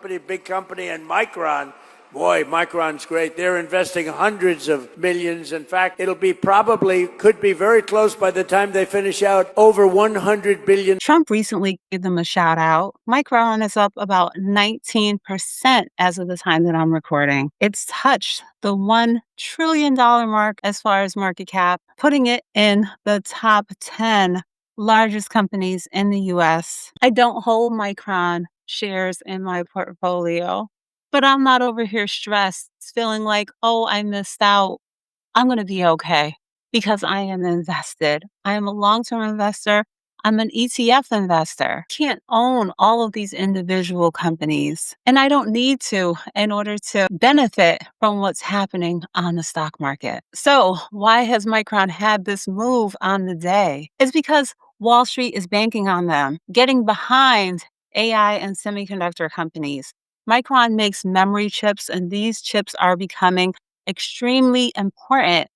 company, big company, and Micron. Boy, Micron's great. They're investing hundreds of millions. In fact, could be very close by the time they finish out over 100 billion. Trump recently gave them a shout out. Micron is up about 19% as of the time that I'm recording. It's touched the $1 trillion mark as far as market cap, putting it in the top 10 largest companies in the US. I don't hold Micron shares in my portfolio, but I'm not over here stressed, feeling like, oh, I missed out. I'm going to be okay because I am invested. I am a long-term investor. I'm an ETF investor. Can't own all of these individual companies, and I don't need to in order to benefit from what's happening on the stock market. So why has Micron had this move on the day? It's because Wall Street is banking on them, getting behind AI and semiconductor companies. Micron makes memory chips, and these chips are becoming extremely important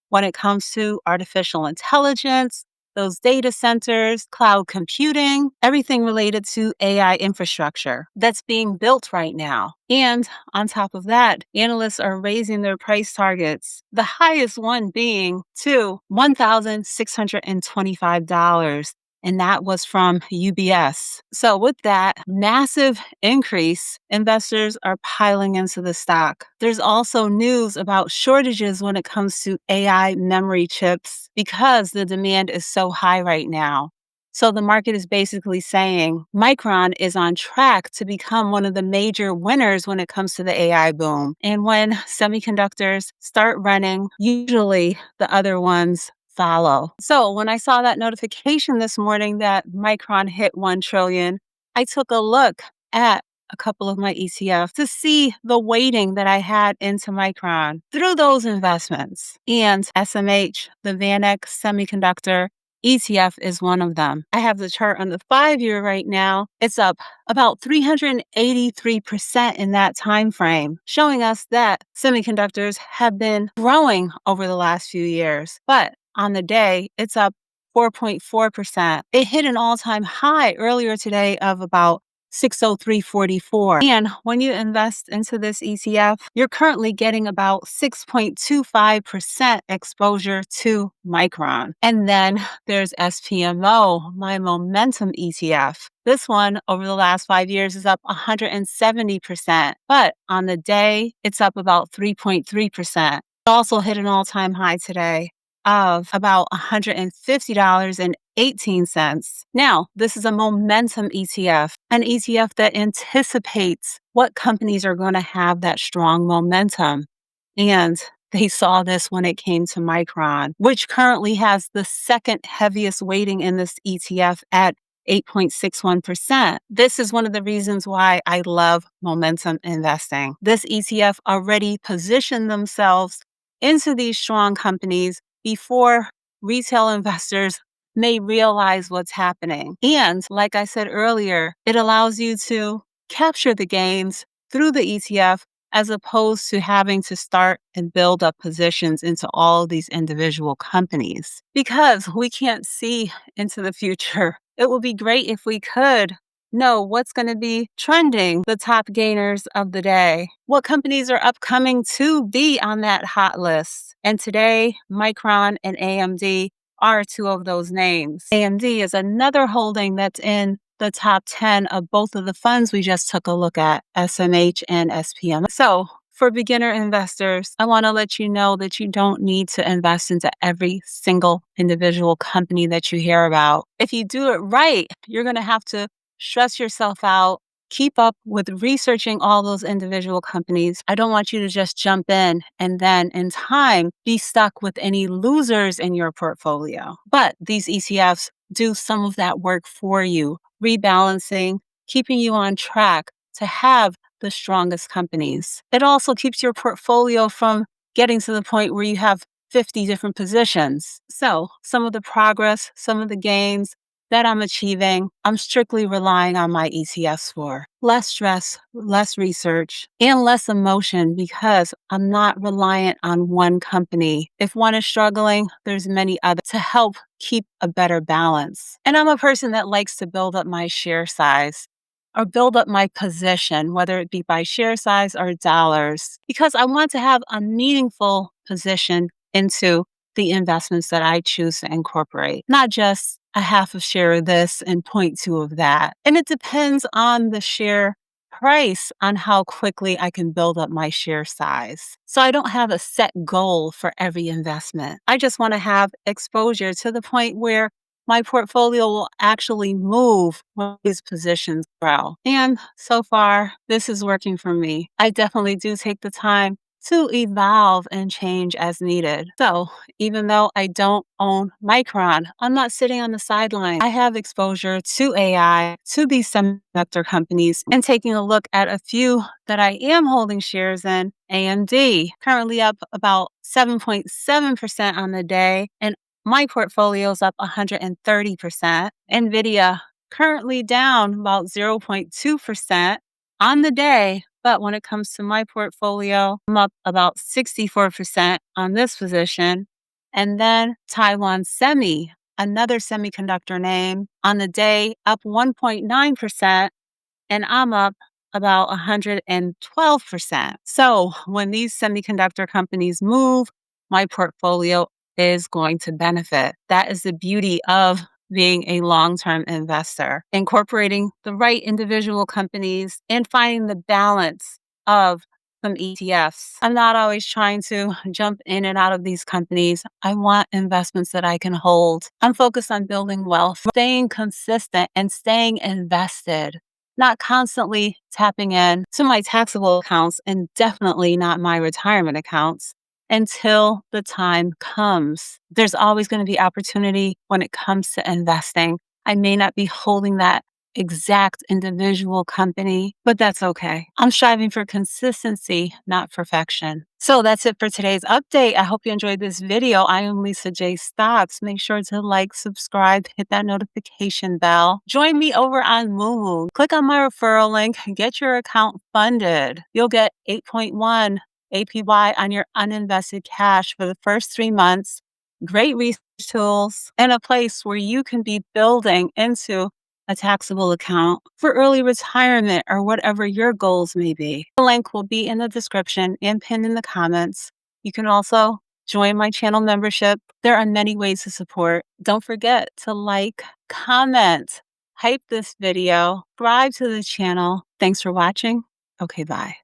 when it comes to artificial intelligence, those data centers, cloud computing, everything related to AI infrastructure that's being built right now. And on top of that, analysts are raising their price targets, the highest one being to $1,625. And that was from UBS. So with that massive increase, investors are piling into the stock. There's also news about shortages when it comes to AI memory chips because the demand is so high right now. So the market is basically saying Micron is on track to become one of the major winners when it comes to the AI boom. And when semiconductors start running, usually the other ones follow. So when I saw that notification this morning that Micron hit 1 trillion, I took a look at a couple of my ETFs to see the weighting that I had into Micron through those investments. And SMH, the VanEck Semiconductor ETF, is one of them. I have the chart on the 5-year right now. It's up about 383% in that time frame, showing us that semiconductors have been growing over the last few years. But on the day, it's up 4.4%. It hit an all-time high earlier today of about 603.44. And when you invest into this ETF, you're currently getting about 6.25% exposure to Micron. And then there's SPMO, my momentum ETF. This one over the last 5 years is up 170%. But on the day, it's up about 3.3%. It also hit an all-time high today of about $150.18. Now, this is a momentum ETF, an ETF that anticipates what companies are going to have that strong momentum. And they saw this when it came to Micron, which currently has the second heaviest weighting in this ETF at 8.61%. This is one of the reasons why I love momentum investing. This ETF already positioned themselves into these strong companies before retail investors may realize what's happening. And like I said earlier, it allows you to capture the gains through the ETF as opposed to having to start and build up positions into all these individual companies. Because we can't see into the future, it would be great if we could know what's going to be trending, the top gainers of the day, what companies are upcoming to be on that hot list. And today, Micron and AMD are two of those names. AMD is another holding that's in the top 10 of both of the funds we just took a look at, SMH and SPMO. So for beginner investors, I want to let you know that you don't need to invest into every single individual company that you hear about. If you do it right, you're going to have to stress yourself out, keep up with researching all those individual companies. I don't want you to just jump in and then in time be stuck with any losers in your portfolio. But these ETFs do some of that work for you, rebalancing, keeping you on track to have the strongest companies. It also keeps your portfolio from getting to the point where you have 50 different positions. So some of the progress, some of the gains that I'm achieving, I'm strictly relying on my ETFs for. Less stress, less research, and less emotion because I'm not reliant on one company. If one is struggling, there's many others to help keep a better balance. And I'm a person that likes to build up my share size. or build up my position, whether it be by share size or dollars, because I want to have a meaningful position into the investments that I choose to incorporate, not just a half a share of this and point two of that. And it depends on the share price on how quickly I can build up my share size. So I don't have a set goal for every investment. I just want to have exposure to the point where my portfolio will actually move when these positions grow. And so far, this is working for me. I definitely do take the time to evolve and change as needed. So even though I don't own Micron, I'm not sitting on the sidelines. I have exposure to AI, to these semiconductor companies, and taking a look at a few that I am holding shares in. AMD, currently up about 7.7% on the day, and my portfolio is up 130%. NVDA, currently down about 0.2% on the day. But when it comes to my portfolio, I'm up about 64% on this position. And then Taiwan Semi, another semiconductor name, on the day up 1.9%, and I'm up about 112%. So when these semiconductor companies move, my portfolio is going to benefit. That is the beauty of being a long-term investor, incorporating the right individual companies and finding the balance of some ETFs. I'm not always trying to jump in and out of these companies. I want investments that I can hold. I'm focused on building wealth, staying consistent and staying invested, not constantly tapping in to my taxable accounts and definitely not my retirement accounts until the time comes. There's always going to be opportunity when it comes to investing. I may not be holding that exact individual company, but that's okay. I'm striving for consistency, not perfection. So that's it for today's update. I hope you enjoyed this video. I am Lisa J. Stocks. Make sure to like, subscribe, hit that notification bell. Join me over on MooMoo. Click on my referral link, get your account funded. You'll get 8.1 APY on your uninvested cash for the first 3 months, great research tools, and a place where you can be building into a taxable account for early retirement or whatever your goals may be. The link will be in the description and pinned in the comments. You can also join my channel membership. There are many ways to support. Don't forget to like, comment, hype this video, subscribe to the channel. Thanks for watching. Okay, bye.